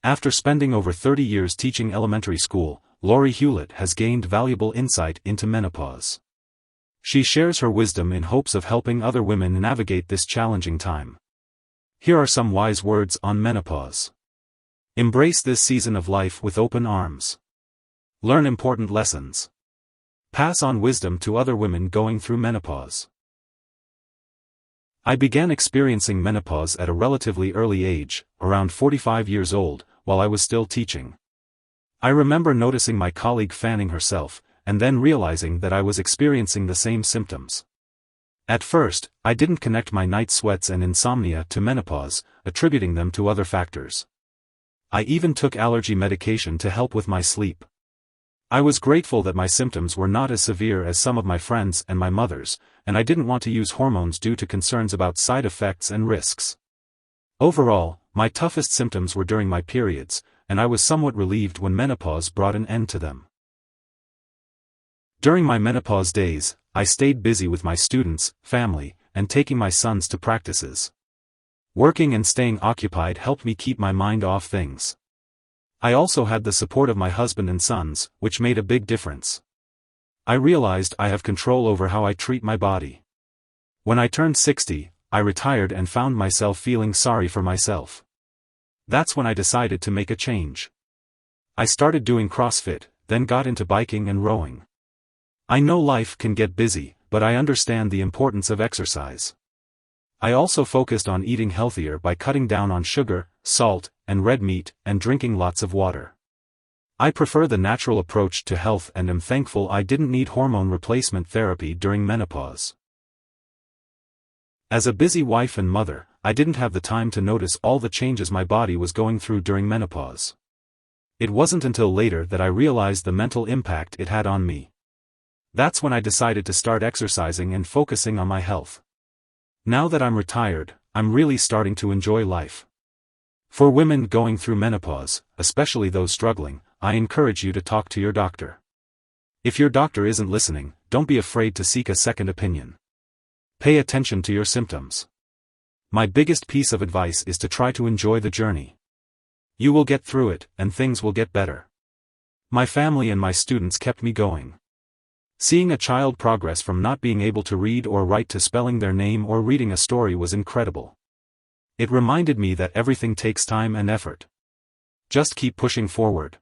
After spending over 30 years teaching elementary school, Lori Hewlett has gained valuable insight into menopause. She shares her wisdom in hopes of helping other women navigate this challenging time. Here are some wise words on menopause. Embrace this season of life with open arms. Learn important lessons. Pass on wisdom to other women going through menopause. I began experiencing menopause at a relatively early age, around 45 years old, while I was still teaching. I remember noticing my colleague fanning herself, and then realizing that I was experiencing the same symptoms. At first, I didn't connect my night sweats and insomnia to menopause, attributing them to other factors. I even took allergy medication to help with my sleep. I was grateful that my symptoms were not as severe as some of my friends and my mother's, and I didn't want to use hormones due to concerns about side effects and risks. Overall, my toughest symptoms were during my periods, and I was somewhat relieved when menopause brought an end to them. During my menopause days, I stayed busy with my students, family, and taking my sons to practices. Working and staying occupied helped me keep my mind off things. I also had the support of my husband and sons, which made a big difference. I realized I have control over how I treat my body. When I turned 60, I retired and found myself feeling sorry for myself. That's when I decided to make a change. I started doing CrossFit, then got into biking and rowing. I know life can get busy, but I understand the importance of exercise. I also focused on eating healthier by cutting down on sugar, salt, and red meat, and drinking lots of water. I prefer the natural approach to health and am thankful I didn't need hormone replacement therapy during menopause. As a busy wife and mother, I didn't have the time to notice all the changes my body was going through during menopause. It wasn't until later that I realized the mental impact it had on me. That's when I decided to start exercising and focusing on my health. Now that I'm retired, I'm really starting to enjoy life. For women going through menopause, especially those struggling, I encourage you to talk to your doctor. If your doctor isn't listening, don't be afraid to seek a second opinion. Pay attention to your symptoms. My biggest piece of advice is to try to enjoy the journey. You will get through it, and things will get better. My family and my students kept me going. Seeing a child progress from not being able to read or write to spelling their name or reading a story was incredible. It reminded me that everything takes time and effort. Just keep pushing forward.